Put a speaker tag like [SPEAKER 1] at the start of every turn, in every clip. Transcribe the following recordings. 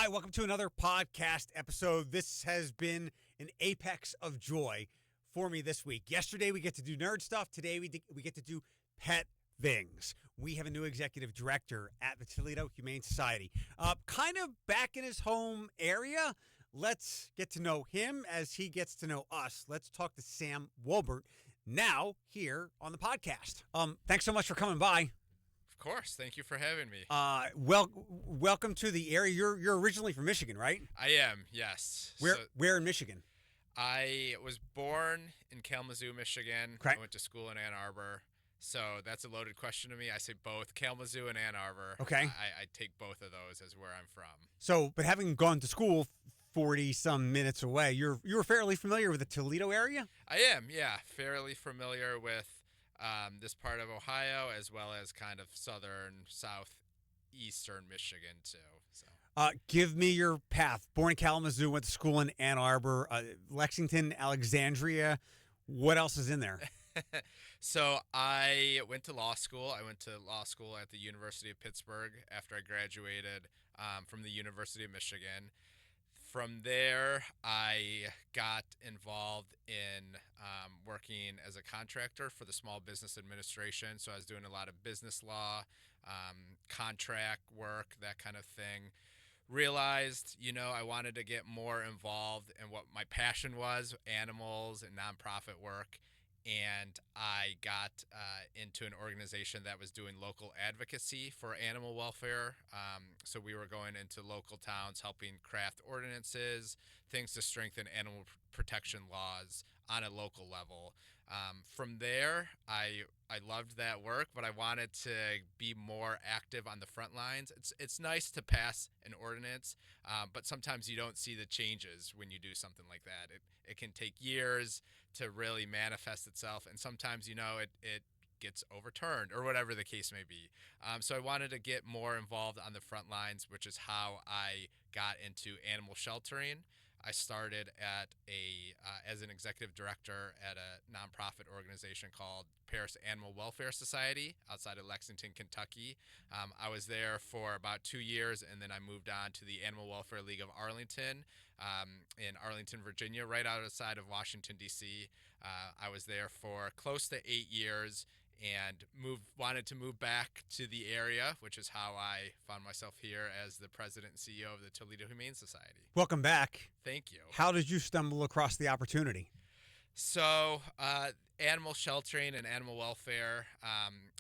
[SPEAKER 1] Hi, welcome to another podcast episode. This has been an apex of joy for me this week. Yesterday, we get to do nerd stuff. Today, we get to do pet things. We have a new executive director at the Toledo Humane Society, kind of back in his home area. Let's get to know him as he gets to know us. Let's talk to Sam Wolbert now here on the podcast. Thanks so much for coming by.
[SPEAKER 2] Of course. Thank you for having me.
[SPEAKER 1] Welcome to the area. You're originally from Michigan, right?
[SPEAKER 2] I am, yes.
[SPEAKER 1] Where in Michigan?
[SPEAKER 2] I was born in Kalamazoo, Michigan.
[SPEAKER 1] Okay.
[SPEAKER 2] I went to school in Ann Arbor. So that's a loaded question to me. I say both Kalamazoo and Ann Arbor.
[SPEAKER 1] Okay.
[SPEAKER 2] I take both of those as where I'm from.
[SPEAKER 1] So, but having gone to school 40-some minutes away, you were fairly familiar with the Toledo area?
[SPEAKER 2] I am, yeah. Fairly familiar with this part of Ohio, as well as kind of southern, southeastern Michigan, too. So.
[SPEAKER 1] Give me your path. Born in Kalamazoo, went to school in Ann Arbor, Lexington, Alexandria. What else is in there?
[SPEAKER 2] So I went to law school. I went to law school at the University of Pittsburgh after I graduated from the University of Michigan. From there, I got involved in working as a contractor for the Small Business Administration. So I was doing a lot of business law, contract work, that kind of thing. Realized, I wanted to get more involved in what my passion was, animals and nonprofit work. And I got into an organization that was doing local advocacy for animal welfare. So we were going into local towns, helping craft ordinances, things to strengthen animal protection laws on a local level. From there, I loved that work, but I wanted to be more active on the front lines. It's nice to pass an ordinance, but sometimes you don't see the changes when you do something like that. It can take years to really manifest itself, and sometimes it gets overturned or whatever the case may be. So I wanted to get more involved on the front lines, which is how I got into animal sheltering. I started as an executive director at a nonprofit organization called Paris Animal Welfare Society outside of Lexington, Kentucky. I was there for about 2 years, and then I moved on to the Animal Welfare League of Arlington in Arlington, Virginia, right outside of Washington, D.C. I was there for close to 8 years and wanted to move back to the area, which is how I found myself here as the president and CEO of the Toledo Humane Society.
[SPEAKER 1] Welcome back.
[SPEAKER 2] Thank you.
[SPEAKER 1] How did you stumble across the opportunity?
[SPEAKER 2] So, animal sheltering and animal welfare,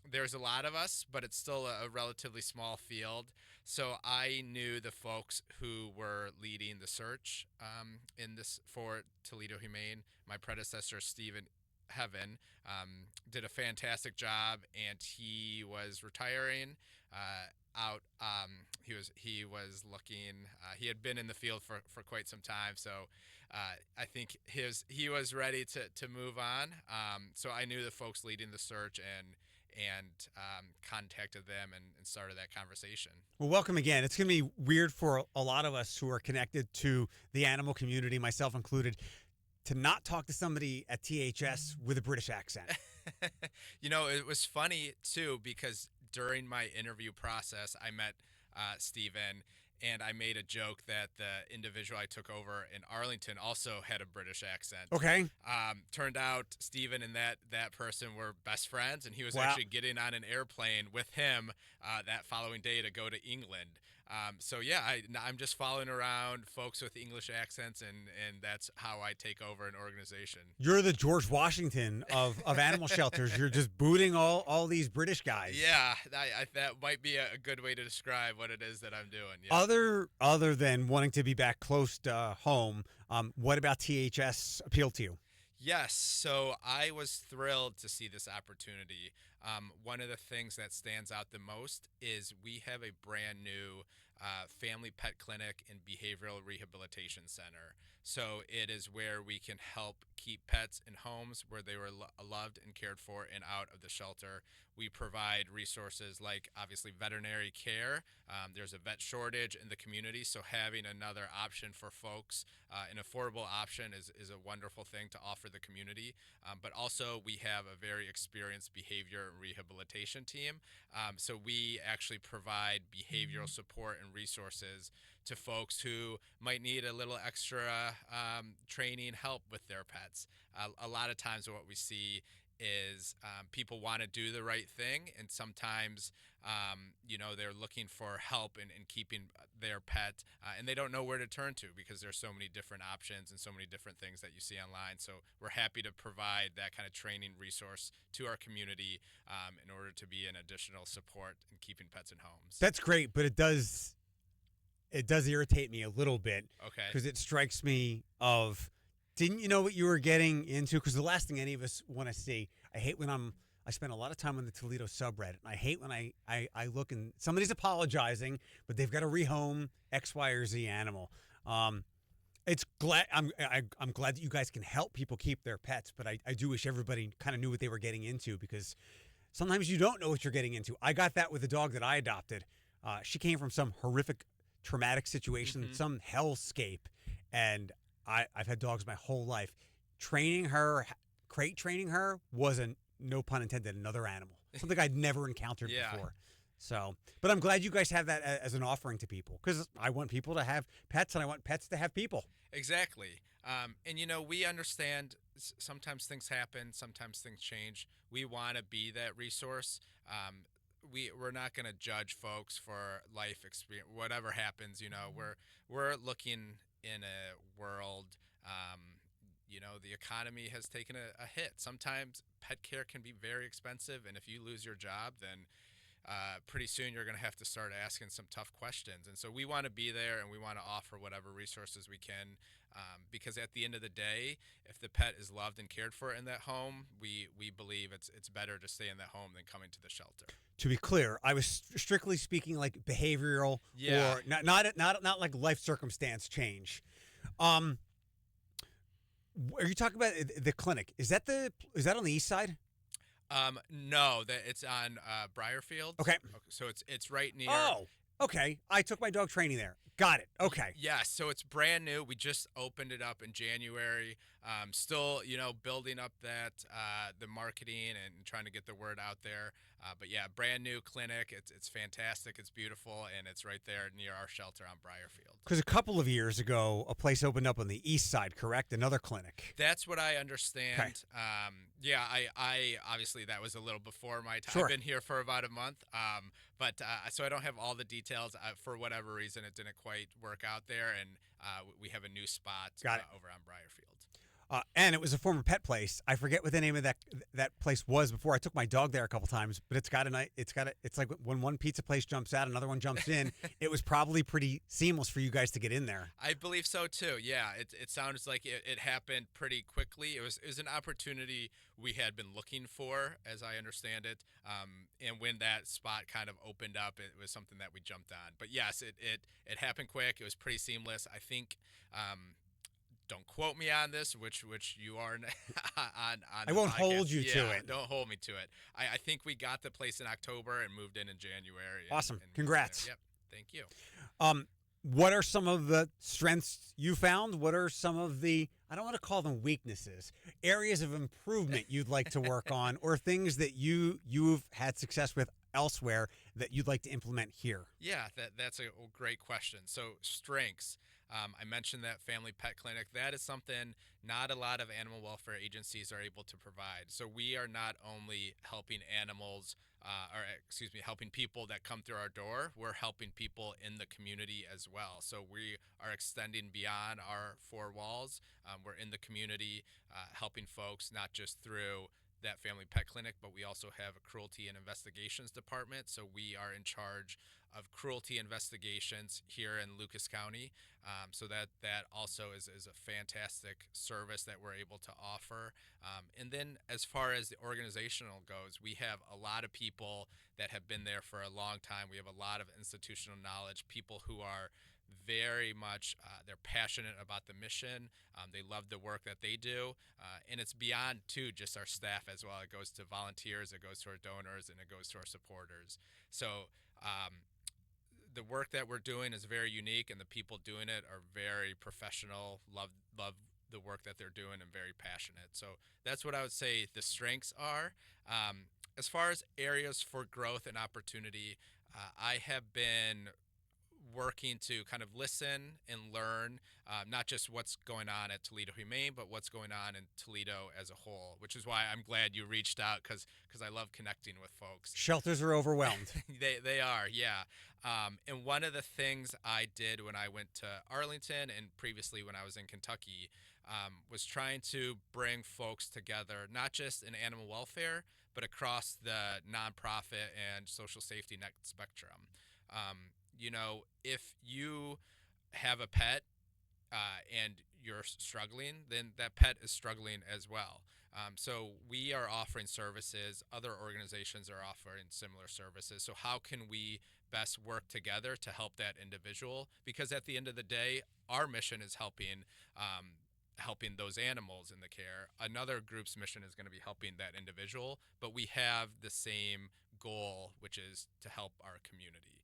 [SPEAKER 2] there's a lot of us, but it's still a relatively small field. So I knew the folks who were leading the search for Toledo Humane. My predecessor, Stephen Heaven, did a fantastic job, and he was retiring out. He was looking. He had been in the field for quite some time, so I think he was ready to move on. So I knew the folks leading the search and contacted them and started that conversation.
[SPEAKER 1] Well, welcome again. It's going to be weird for a lot of us who are connected to the animal community, myself included, to not talk to somebody at THS with a British accent.
[SPEAKER 2] It was funny, too, because during my interview process, I met Stephen, and I made a joke that the individual I took over in Arlington also had a British accent.
[SPEAKER 1] Okay.
[SPEAKER 2] Turned out Stephen and that person were best friends, and he was
[SPEAKER 1] Wow.
[SPEAKER 2] actually getting on an airplane with him that following day to go to England. So yeah, I'm just following around folks with English accents, and that's how I take over an organization.
[SPEAKER 1] You're the George Washington of animal shelters. You're just booting all these British guys.
[SPEAKER 2] Yeah, that might be a good way to describe what it is that I'm doing. Yeah.
[SPEAKER 1] Other than wanting to be back close to home, what about THS appealed to you?
[SPEAKER 2] Yes, so I was thrilled to see this opportunity. One of the things that stands out the most is we have a brand new family pet clinic and behavioral rehabilitation center. So it is where we can help keep pets in homes where they were loved and cared for and out of the shelter. We provide resources like, obviously, veterinary care. There's a vet shortage in the community, so having another option for folks, an affordable option is a wonderful thing to offer the community. But also, we have a very experienced behavior and rehabilitation team. So we actually provide behavioral support and resources to folks who might need a little extra training help with their pets. A lot of times, what we see is people want to do the right thing, and sometimes they're looking for help in keeping their pet, and they don't know where to turn to because there's so many different options and so many different things that you see online. So we're happy to provide that kind of training resource to our community in order to be an additional support in keeping pets in homes.
[SPEAKER 1] That's great, but it does irritate me a little bit.
[SPEAKER 2] Okay.
[SPEAKER 1] Because it strikes me of, didn't you know what you were getting into? Because the last thing any of us want to see, I hate when I spend a lot of time on the Toledo subreddit, and I hate when I look and somebody's apologizing, but they've got to rehome X, Y, or Z animal. I'm glad that you guys can help people keep their pets, but I do wish everybody kind of knew what they were getting into, because sometimes you don't know what you're getting into. I got that with the dog that I adopted. She came from some horrific, traumatic situation, some hellscape, and I've had dogs my whole life. Crate training her was no pun intended, another animal. Something I'd never encountered before. So, but I'm glad you guys have that as an offering to people, because I want people to have pets and I want pets to have people.
[SPEAKER 2] Exactly. And, we understand sometimes things happen, sometimes things change. We want to be that resource. We're not going to judge folks for life experience, whatever happens. We're looking in a world. The economy has taken a hit. Sometimes pet care can be very expensive, and if you lose your job, then pretty soon you're going to have to start asking some tough questions. And so we want to be there, and we want to offer whatever resources we can, because at the end of the day, if the pet is loved and cared for in that home, we believe it's better to stay in that home than coming to the shelter.
[SPEAKER 1] To be clear, I was strictly speaking like behavioral, or not like life circumstance change. Are you talking about the clinic? Is that on the east side?
[SPEAKER 2] No, it's on Briarfield.
[SPEAKER 1] Okay.
[SPEAKER 2] So it's right near.
[SPEAKER 1] Oh, okay. I took my dog training there. Got it. Okay.
[SPEAKER 2] Yes, so it's brand new. We just opened it up in January. Still, building up the marketing and trying to get the word out there. But yeah, brand new clinic. It's fantastic. It's beautiful, and it's right there near our shelter on Briarfield.
[SPEAKER 1] Because a couple of years ago, a place opened up on the east side, correct? Another clinic.
[SPEAKER 2] That's what I understand.
[SPEAKER 1] Okay.
[SPEAKER 2] Yeah, I obviously that was a little before my time.
[SPEAKER 1] Sure.
[SPEAKER 2] I've been here for about a month. But so I don't have all the details. For whatever reason, it didn't quite work out there, and we have a new spot over on Briarfield.
[SPEAKER 1] And it was a former pet place. I forget what the name of that place was before. I took my dog there a couple times, but it's like when one pizza place jumps out, another one jumps in. It was probably pretty seamless for you guys to get in there.
[SPEAKER 2] I believe so too. Yeah, it sounds like it happened pretty quickly. It was an opportunity we had been looking for, as I understand it. And when that spot kind of opened up, it was something that we jumped on. But yes, it happened quick. It was pretty seamless. I think. Don't quote me on this, which you are on
[SPEAKER 1] I won't
[SPEAKER 2] podcast.
[SPEAKER 1] hold you to it.
[SPEAKER 2] Don't hold me to it. I think we got the place in October and moved in January.
[SPEAKER 1] Awesome. Congrats.
[SPEAKER 2] Yep. Thank you.
[SPEAKER 1] What are some of the strengths you found? What are some of the, I don't want to call them weaknesses, areas of improvement you'd like to work on, or things that you've had success with elsewhere that you'd like to implement here?
[SPEAKER 2] Yeah, that's a great question. So strengths. I mentioned that family pet clinic. That is something not a lot of animal welfare agencies are able to provide. So we are not only helping helping people that come through our door, we're helping people in the community as well. So we are extending beyond our four walls. We're in the community helping folks, not just through that family pet clinic, but we also have a cruelty and investigations department. So we are in charge of cruelty investigations here in Lucas County. So that also is a fantastic service that we're able to offer. And then as far as the organizational goes, we have a lot of people that have been there for a long time. We have a lot of institutional knowledge, people who are very much they're passionate about the mission. They love the work that they do, and it's beyond too just our staff as well. It goes to volunteers, it goes to our donors, and it goes to our supporters. So the work that we're doing is very unique, and the people doing it are very professional, love the work that they're doing, and very passionate. So that's what I would say the strengths are. As far as areas for growth and opportunity, I have been working to kind of listen and learn, not just what's going on at Toledo Humane, but what's going on in Toledo as a whole, which is why I'm glad you reached out because I love connecting with folks.
[SPEAKER 1] Shelters are overwhelmed.
[SPEAKER 2] They are, yeah. And one of the things I did when I went to Arlington and previously when I was in Kentucky was trying to bring folks together, not just in animal welfare, but across the nonprofit and social safety net spectrum. If you have a pet and you're struggling, then that pet is struggling as well. So we are offering services, other organizations are offering similar services. So how can we best work together to help that individual? Because at the end of the day, our mission is helping those animals in the care. Another group's mission is going to be helping that individual, but we have the same goal, which is to help our community.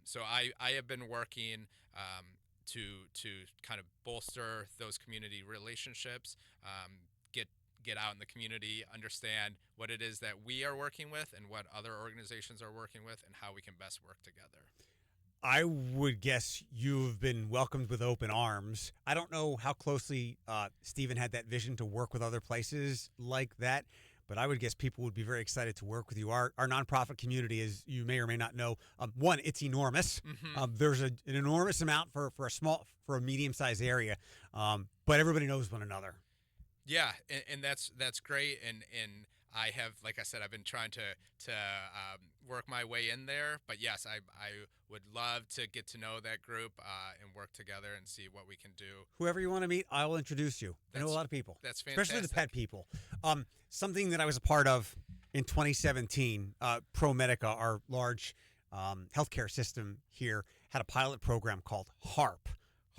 [SPEAKER 2] So I have been working to kind of bolster those community relationships, get out in the community, understand what it is that we are working with and what other organizations are working with, and how we can best work together.
[SPEAKER 1] I would guess you've been welcomed with open arms. I don't know how closely Stephen had that vision to work with other places like that, but I would guess people would be very excited to work with you. Our nonprofit community, as you may or may not know, one, it's enormous.
[SPEAKER 2] Mm-hmm.
[SPEAKER 1] There's an enormous amount for a medium-sized area, but everybody knows one another.
[SPEAKER 2] Yeah, and that's great, and I have, like I said, I've been trying to work my way in there, but yes, I would love to get to know that group and work together and see what we can do.
[SPEAKER 1] Whoever you want to meet, I will introduce you. I know a lot of people.
[SPEAKER 2] That's fantastic.
[SPEAKER 1] Especially the pet people. Something that I was a part of in 2017, ProMedica, our large healthcare system here, had a pilot program called HARP,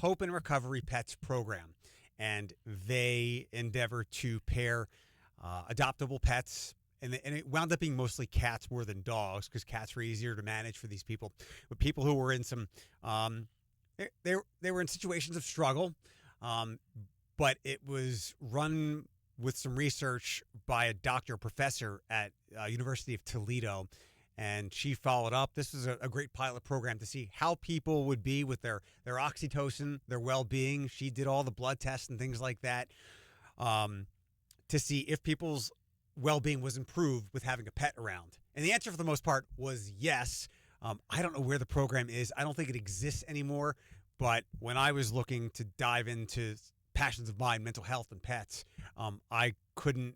[SPEAKER 1] Hope and Recovery Pets Program. And they endeavor to pair adoptable pets, and it wound up being mostly cats more than dogs because cats were easier to manage for these people. But people who were in some, they were in situations of struggle, but it was run with some research by a doctor, professor at University of Toledo, and she followed up. This was a great pilot program to see how people would be with their oxytocin, their well-being. She did all the blood tests and things like that to see if people's well-being was improved with having a pet around. And the answer for the most part was yes. I don't know where the program is. I don't think it exists anymore. But when I was looking to dive into passions of mine, mental health and pets, I couldn't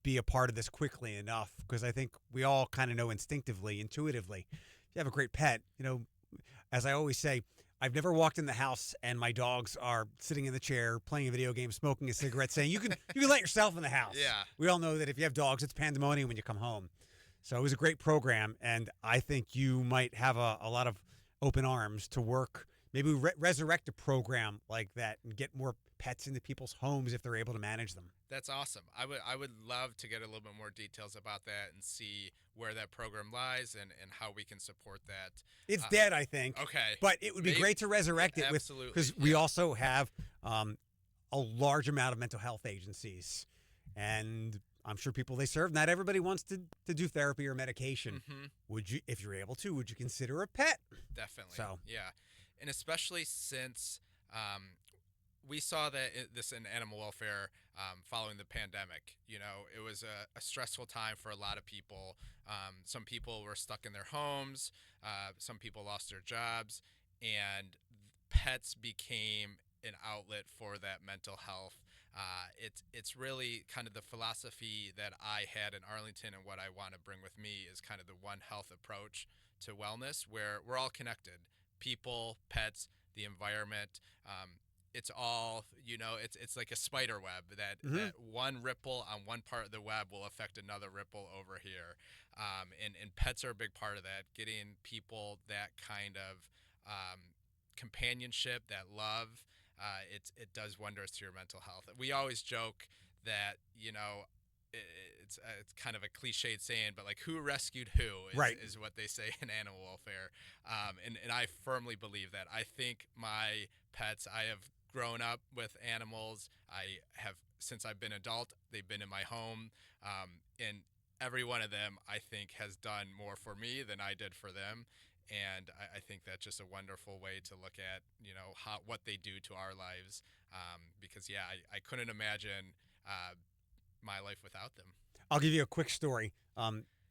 [SPEAKER 1] be a part of this quickly enough because I think we all kind of know instinctively, intuitively, if you have a great pet, as I always say, I've never walked in the house and my dogs are sitting in the chair, playing a video game, smoking a cigarette, saying, you can let yourself in the house.
[SPEAKER 2] Yeah.
[SPEAKER 1] We all know that if you have dogs, it's pandemonium when you come home. So it was a great program, and I think you might have a lot of open arms to work, maybe resurrect a program like that and get more pets into people's homes if they're able to manage them.
[SPEAKER 2] That's awesome. I would love to get a little bit more details about that and see where that program lies and how we can support that.
[SPEAKER 1] It's dead, I think.
[SPEAKER 2] Okay.
[SPEAKER 1] But it would be great to resurrect it.
[SPEAKER 2] Absolutely.
[SPEAKER 1] Because we also have a large amount of mental health agencies. And I'm sure people they serve, not everybody wants to do therapy or medication.
[SPEAKER 2] Mm-hmm.
[SPEAKER 1] Would you, if you're able to, would you consider a pet?
[SPEAKER 2] Definitely.
[SPEAKER 1] So.
[SPEAKER 2] Yeah. And especially since we saw this in animal welfare following the pandemic. It was a stressful time for a lot of people. Some people were stuck in their homes. Some people lost their jobs. And pets became an outlet for that mental health. It's really kind of the philosophy that I had in Arlington, and what I want to bring with me is kind of the One Health approach to wellness, where we're all connected. People, pets, the environment. It's all, it's like a spider web that one ripple on one part of the web will affect another ripple over here. And pets are a big part of that, getting people that kind of companionship, that love. It does wonders to your mental health. We always joke that, it's kind of a cliched saying, but like who rescued who is what they say in animal welfare. And I firmly believe that. I think my pets, I have grown up with animals. I have, since I've been adult, they've been in my home. And every one of them, I think, has done more for me than I did for them. And I think that's just a wonderful way to look at, what they do to our lives. Because yeah, I couldn't imagine my life without them.
[SPEAKER 1] I'll give you a quick story.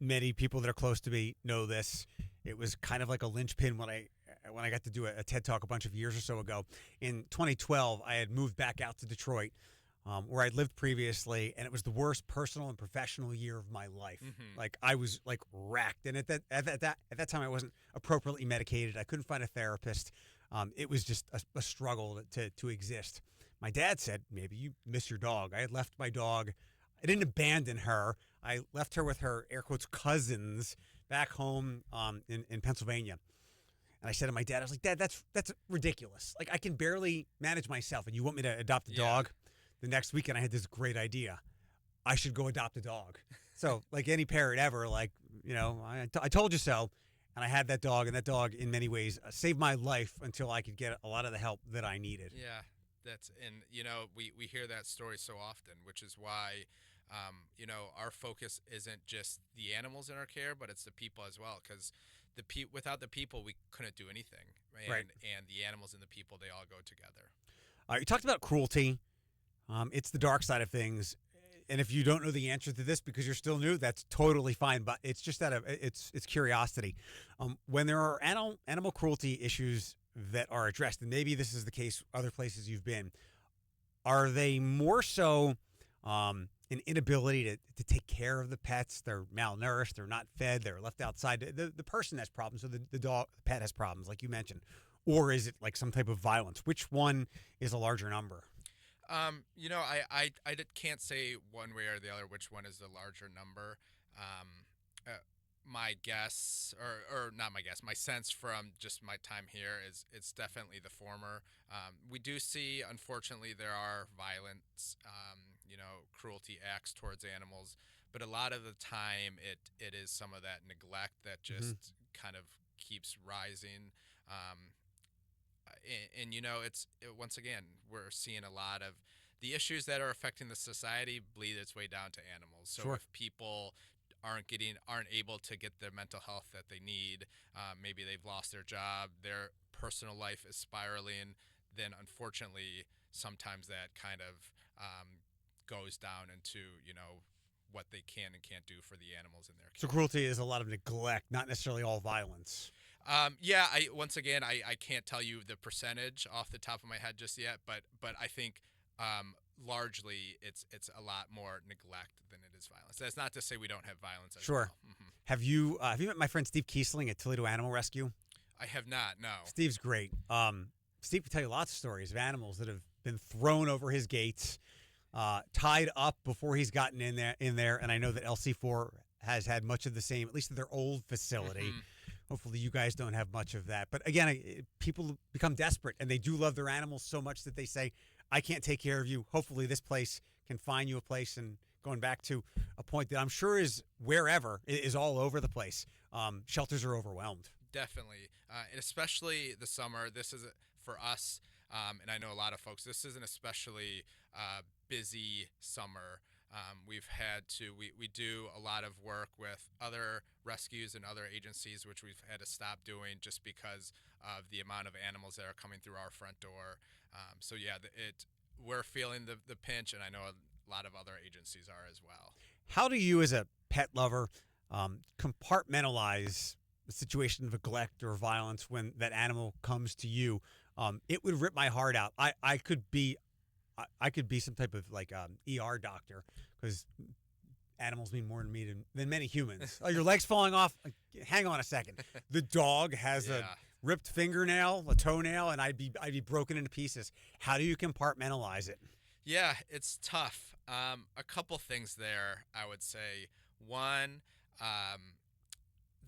[SPEAKER 1] Many people that are close to me know this. It was kind of like a linchpin when I got to do a TED Talk a bunch of years or so ago. In 2012, I had moved back out to Detroit, where I'd lived previously, and it was the worst personal and professional year of my life.
[SPEAKER 2] Mm-hmm.
[SPEAKER 1] Like I was like racked, and at that time, I wasn't appropriately medicated. I couldn't find a therapist. It was just a struggle to exist. My dad said, "Maybe you miss your dog." I had left my dog. I didn't abandon her. I left her with her air quotes cousins back home in Pennsylvania. And I said to my dad, I was like, "Dad, that's ridiculous. Like I can barely manage myself, and you want me to adopt a dog?" The next weekend, I had this great idea. I should go adopt a dog. So, like any parent ever, I told you so. And I had that dog, and that dog, in many ways, saved my life until I could get a lot of the help that I needed.
[SPEAKER 2] Yeah, we hear that story so often, which is why, our focus isn't just the animals in our care, but it's the people as well. Because without the people, we couldn't do anything.
[SPEAKER 1] Right.
[SPEAKER 2] And the animals and the people, they all go together.
[SPEAKER 1] You talked about cruelty. It's the dark side of things. And if you don't know the answer to this because you're still new, that's totally fine. But it's just it's curiosity. When there are animal cruelty issues that are addressed, and maybe this is the case other places you've been, are they more so an inability to take care of the pets? They're malnourished, they're not fed, they're left outside. The person has problems, so the pet has problems, like you mentioned. Or is it like some type of violence? Which one is a larger number?
[SPEAKER 2] I can't say one way or the other which one is the larger number. My guess, or not my guess, my sense from just my time here is it's definitely the former. We do see, unfortunately, there are violence, cruelty acts towards animals, but a lot of the time it is some of that neglect that just kind of keeps rising. It's once again we're seeing a lot of the issues that are affecting the society bleed its way down to animals. So
[SPEAKER 1] Sure.
[SPEAKER 2] if people aren't able to get the mental health that they need, maybe they've lost their job, their personal life is spiraling, then unfortunately sometimes that kind of goes down into what they can and can't do for the animals in their
[SPEAKER 1] So
[SPEAKER 2] care.
[SPEAKER 1] cruelty is a lot of neglect, not necessarily all violence.
[SPEAKER 2] I can't tell you the percentage off the top of my head just yet, but I think largely it's a lot more neglect than it is violence. That's not to say we don't have violence as
[SPEAKER 1] Sure.
[SPEAKER 2] well. Mm-hmm.
[SPEAKER 1] Have you met my friend Steve Kiesling at Toledo Animal Rescue?
[SPEAKER 2] I have not. No.
[SPEAKER 1] Steve's great. Steve can tell you lots of stories of animals that have been thrown over his gates, tied up before he's gotten in there. And I know that LC4 has had much of the same, at least at their old facility.
[SPEAKER 2] Mm-hmm.
[SPEAKER 1] Hopefully you guys don't have much of that. But again, people become desperate, and they do love their animals so much that they say, I can't take care of you. Hopefully this place can find you a place. And going back to a point that I'm sure is wherever, is all over the place. Shelters are overwhelmed.
[SPEAKER 2] Definitely, and especially the summer. This is for us, and I know a lot of folks. This is an especially busy summer. We do a lot of work with other rescues and other agencies, which we've had to stop doing just because of the amount of animals that are coming through our front door. We're feeling the pinch, and I know a lot of other agencies are as well.
[SPEAKER 1] How do you, as a pet lover, compartmentalize the situation of neglect or violence when that animal comes to you? It would rip my heart out. I could be some type of ER doctor, because animals mean more to me than many humans. Oh, your leg's falling off. Like, hang on a second. The dog has a ripped fingernail, a toenail, and I'd be broken into pieces. How do you compartmentalize it?
[SPEAKER 2] Yeah, it's tough. A couple things there, I would say. One,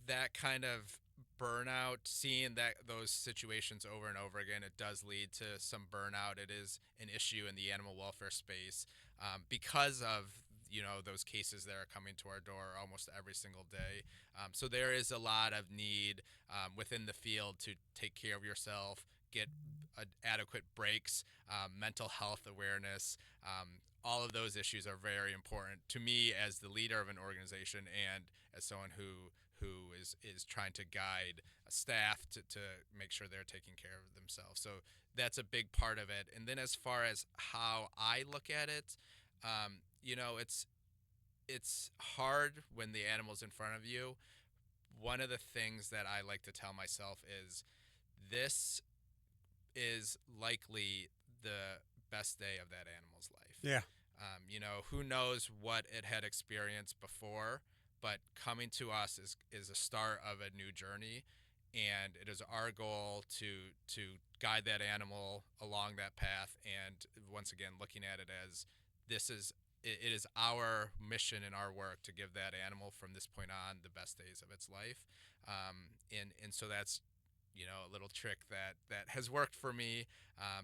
[SPEAKER 2] that kind of burnout, seeing those situations over and over again, it does lead to some burnout. It is an issue in the animal welfare space because of those cases that are coming to our door almost every single day. So there is a lot of need within the field to take care of yourself, get adequate breaks, mental health awareness. All of those issues are very important to me as the leader of an organization and as someone who who is trying to guide a staff to make sure they're taking care of themselves. So that's a big part of it. And then as far as how I look at it, you know, it's hard when the animal's in front of you. One of the things that I like to tell myself is this is likely the best day of that animal's life.
[SPEAKER 1] Yeah.
[SPEAKER 2] You know, who knows what it had experienced before, but coming to us is a start of a new journey, and it is our goal to guide that animal along that path. And once again, looking at it as it is our mission and our work to give that animal from this point on the best days of its life. And so that's, you know, a little trick that has worked for me,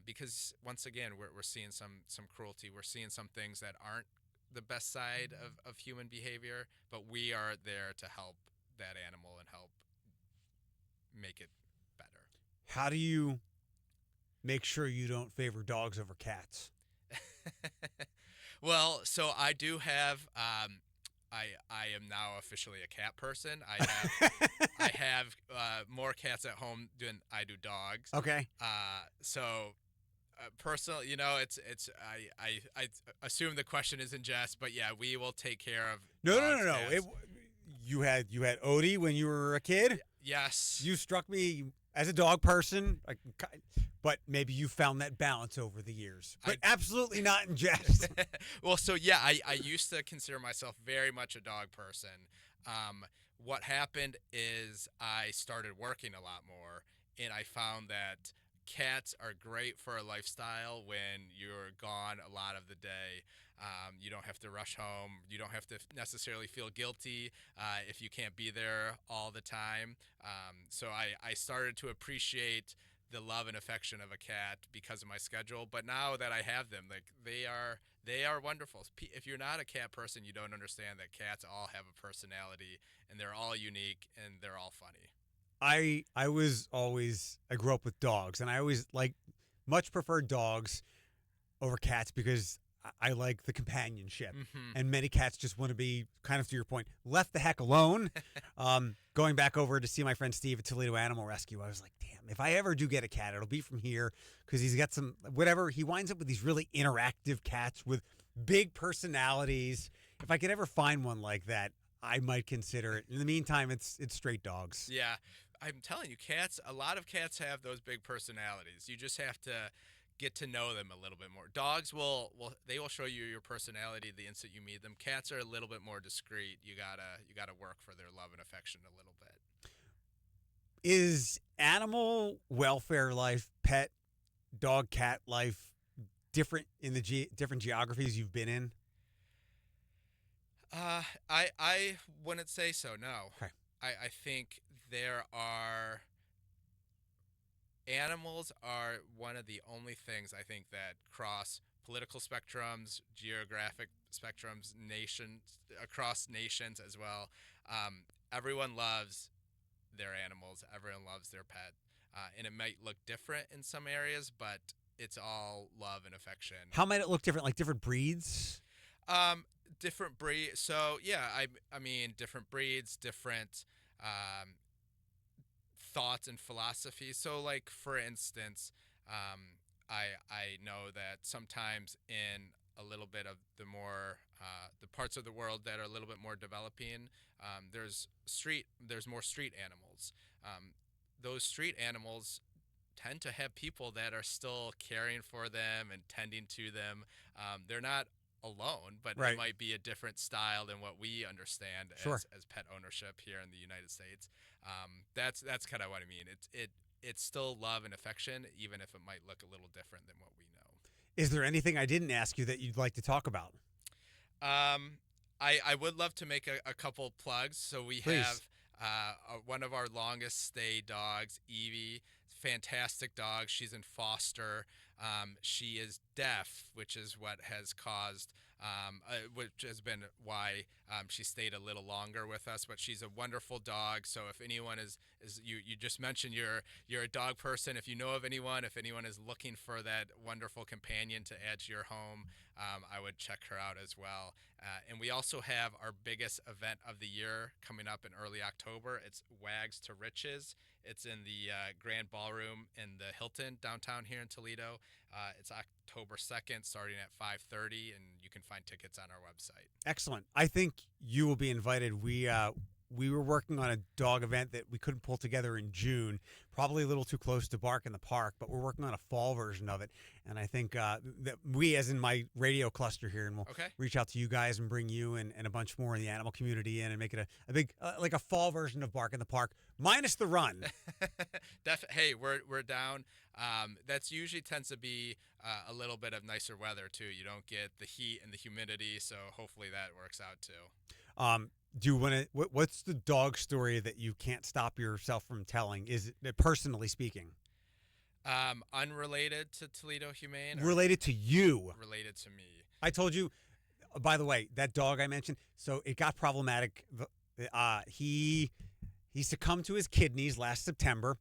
[SPEAKER 2] because once again we're seeing some cruelty, we're seeing some things that aren't the best side of human behavior, but we are there to help that animal and help make it better.
[SPEAKER 1] How do you make sure you don't favor dogs over cats?
[SPEAKER 2] Well, so I do have. I am now officially a cat person. I have more cats at home than I do dogs.
[SPEAKER 1] Okay.
[SPEAKER 2] So personal, you know, it's I assume the question is in jest, but yeah, we will take care of.
[SPEAKER 1] No.
[SPEAKER 2] Cats.
[SPEAKER 1] You had Odie when you were a kid.
[SPEAKER 2] Yes.
[SPEAKER 1] You struck me as a dog person, but maybe you found that balance over the years. But absolutely not in jest.
[SPEAKER 2] Well, so yeah, I used to consider myself very much a dog person. What happened is I started working a lot more, and I found that cats are great for a lifestyle when you're gone a lot of the day. You don't have to rush home. You don't have to necessarily feel guilty if you can't be there all the time. So I started to appreciate the love and affection of a cat because of my schedule. But now that I have them, like they are wonderful. If you're not a cat person, you don't understand that cats all have a personality, and they're all unique, and they're all funny.
[SPEAKER 1] I grew up with dogs, and I always much preferred dogs over cats because I like the companionship.
[SPEAKER 2] Mm-hmm.
[SPEAKER 1] And many cats just want to be, kind of to your point, left the heck alone. Going back over to see my friend Steve at Toledo Animal Rescue, I was like, damn, if I ever do get a cat, it'll be from here, because he's got some, whatever, he winds up with these really interactive cats with big personalities. If I could ever find one like that, I might consider it. In the meantime, it's straight dogs.
[SPEAKER 2] Yeah. I'm telling you, a lot of cats have those big personalities. You just have to get to know them a little bit more. Dogs will show you your personality the instant you meet them. Cats are a little bit more discreet. You gotta work for their love and affection a little bit.
[SPEAKER 1] Is animal welfare life, pet, dog, cat life different in the different geographies you've been in?
[SPEAKER 2] I wouldn't say so. No.
[SPEAKER 1] Okay.
[SPEAKER 2] I think animals are one of the only things I think that cross political spectrums, geographic spectrums, across nations as well. Everyone loves their animals. Everyone loves their pet. And it might look different in some areas, but it's all love and affection.
[SPEAKER 1] How might it look different? Like different breeds?
[SPEAKER 2] Different breed. So yeah, I mean different breeds, different thoughts and philosophies. So like for instance, I know that sometimes in a little bit of the more the parts of the world that are a little bit more developing, there's more street animals. Those street animals tend to have people that are still caring for them and tending to them. They're not alone, but
[SPEAKER 1] Right.
[SPEAKER 2] It might be a different style than what we understand
[SPEAKER 1] Sure.
[SPEAKER 2] as pet ownership here in the United States. That's kind of what I mean. It's still love and affection, even if it might look a little different than what we know.
[SPEAKER 1] Is there anything I didn't ask you that you'd like to talk about?
[SPEAKER 2] I would love to make a couple plugs. So we
[SPEAKER 1] Please.
[SPEAKER 2] have one of our longest stay dogs, Evie. Fantastic dog. She's in foster. She is deaf, which is what has caused, which has been why she stayed a little longer with us. But she's a wonderful dog. So if anyone is you just mentioned you're a dog person. If you know of anyone, if anyone is looking for that wonderful companion to add to your home, I would check her out as well. And we also have our biggest event of the year coming up in early October. It's Wags to Riches. It's in the Grand Ballroom in the Hilton downtown here in Toledo. It's October 2nd, starting at 5:30, and you can find tickets on our website.
[SPEAKER 1] Excellent. I think you will be invited. We were working on a dog event that we couldn't pull together in June, probably a little too close to Bark in the Park, but we're working on a fall version of it. And I think that we, as in my radio cluster here, and we'll reach out to you guys and bring you and a bunch more in the animal community in and make it a big, like a fall version of Bark in the Park, minus the run.
[SPEAKER 2] Hey, we're down. That's usually tends to be a little bit of nicer weather, too. You don't get the heat and the humidity, so hopefully that works out, too.
[SPEAKER 1] Do you want to? What's the dog story that you can't stop yourself from telling? Is it personally speaking?
[SPEAKER 2] Unrelated to Toledo Humane?
[SPEAKER 1] Related to you.
[SPEAKER 2] Related to me.
[SPEAKER 1] I told you. By the way, that dog I mentioned. So it got problematic. He succumbed to his kidneys last September.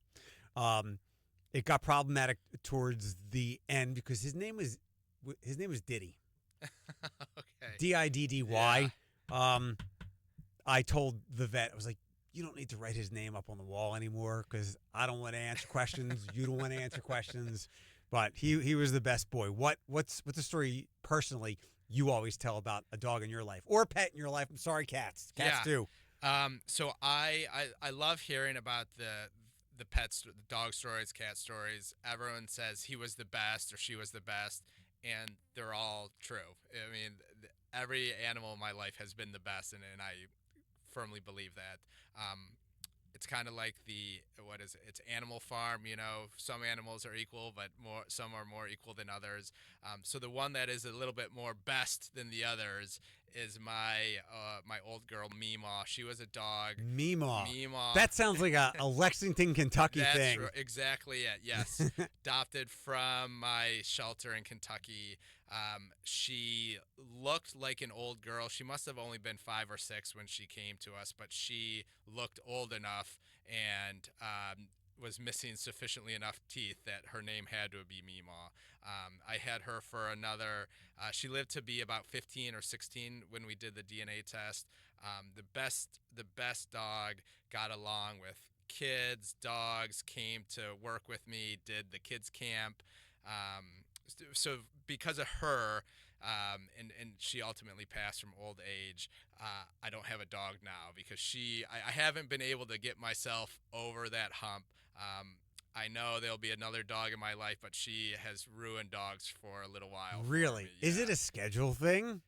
[SPEAKER 1] It got problematic towards the end because his name was Diddy.
[SPEAKER 2] Okay.
[SPEAKER 1] Diddy. Yeah. I told the vet, I was like, you don't need to write his name up on the wall anymore because I don't want to answer questions. You don't want to answer questions. But he was the best boy. What's the story personally you always tell about a dog in your life or a pet in your life? I'm sorry, cats. Cats too.
[SPEAKER 2] So I love hearing about the pets, the dog stories, cat stories. Everyone says he was the best or she was the best, and they're all true. I mean, every animal in my life has been the best, and I firmly believe that. It's kind of like it's Animal Farm, some animals are equal, but some are more equal than others. So the one that is a little bit more best than the others is my old girl Meemaw. She was a dog.
[SPEAKER 1] Meemaw. That sounds like a Lexington, Kentucky thing.
[SPEAKER 2] That's exactly it. Yes. Adopted from my shelter in Kentucky. She looked like an old girl. She must have only been 5 or 6 when she came to us, but she looked old enough and was missing sufficiently enough teeth that her name had to be Meemaw. I had her for another. She lived to be about 15 or 16 when we did the DNA test. The best dog, got along with kids. Dogs came to work with me. Did the kids camp. So because of her, and she ultimately passed from old age, I don't have a dog now because I haven't been able to get myself over that hump. I know there'll be another dog in my life, but she has ruined dogs for a little while.
[SPEAKER 1] Really?
[SPEAKER 2] For me, yeah.
[SPEAKER 1] Is it a schedule thing?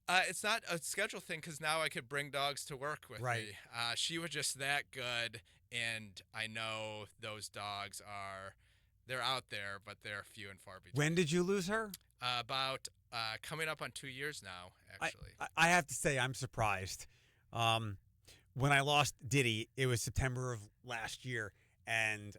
[SPEAKER 2] It's not a schedule thing because now I could bring dogs to work with me. She was just that good, and I know those dogs they're out there, but they're few and far between.
[SPEAKER 1] When did you lose her?
[SPEAKER 2] About coming up on 2 years now, actually.
[SPEAKER 1] I have to say I'm surprised. When I lost Diddy, it was September of last year, and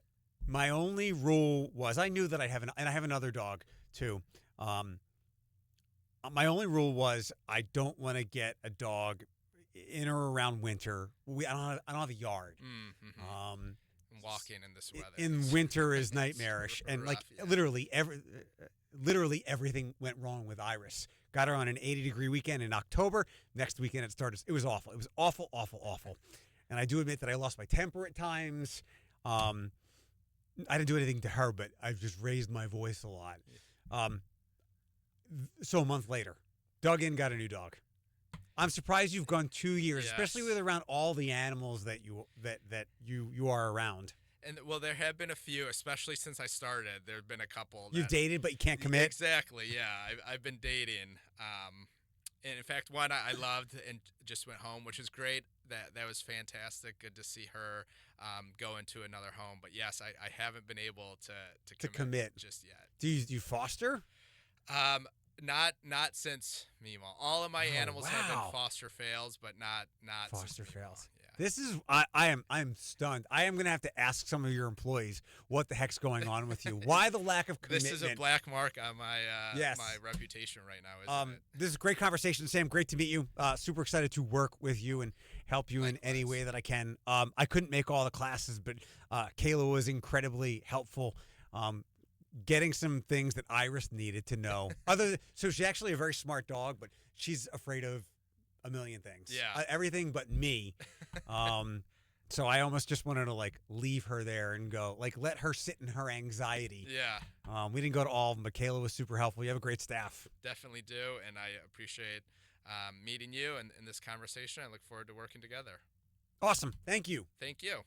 [SPEAKER 1] my only rule was I knew that I have another dog too. My only rule was I don't want to get a dog in or around winter. I don't have a yard.
[SPEAKER 2] Mm-hmm. Walking in this weather
[SPEAKER 1] in winter is nightmarish, and
[SPEAKER 2] rough,
[SPEAKER 1] literally everything went wrong with Iris. Got her on an 80-degree weekend in October. Next weekend it started. It was awful. It was awful. And I do admit that I lost my temper at times. I didn't do anything to her, but I've just raised my voice a lot. So a month later, dug in, got a new dog. I'm surprised you've gone 2 years,
[SPEAKER 2] Yes.
[SPEAKER 1] especially with around all the animals that you are around.
[SPEAKER 2] And well, there have been a few, especially since I started. There have been a couple.
[SPEAKER 1] You've dated, but you can't commit.
[SPEAKER 2] Exactly. Yeah, I've been dating. And in fact, one I loved and just went home, which is great. That was fantastic. Good to see her go into another home. But yes, I haven't been able to commit just yet.
[SPEAKER 1] Do you foster?
[SPEAKER 2] Not since Meemaw. All of my animals have been foster fails, but not
[SPEAKER 1] foster
[SPEAKER 2] since
[SPEAKER 1] fails.
[SPEAKER 2] Meemaw. Yeah.
[SPEAKER 1] This is I'm stunned. I am gonna have to ask some of your employees what the heck's going on with you. Why the lack of commitment?
[SPEAKER 2] This is a black mark on my
[SPEAKER 1] Yes.
[SPEAKER 2] my reputation right now, isn't it?
[SPEAKER 1] This is a great conversation, Sam. Great to meet you. Super excited to work with you and help you in any way that I can. I couldn't make all the classes, but Kayla was incredibly helpful. Getting some things that Iris needed to know. So she's actually a very smart dog, but she's afraid of a million things.
[SPEAKER 2] Yeah.
[SPEAKER 1] Everything but me. So I almost just wanted to like leave her there and go like let her sit in her anxiety.
[SPEAKER 2] Yeah.
[SPEAKER 1] We didn't go to all of them, but Kayla was super helpful. You have a great staff.
[SPEAKER 2] Definitely do, and I appreciate meeting you and in this conversation. I look forward to working together.
[SPEAKER 1] Awesome. Thank you.
[SPEAKER 2] Thank you.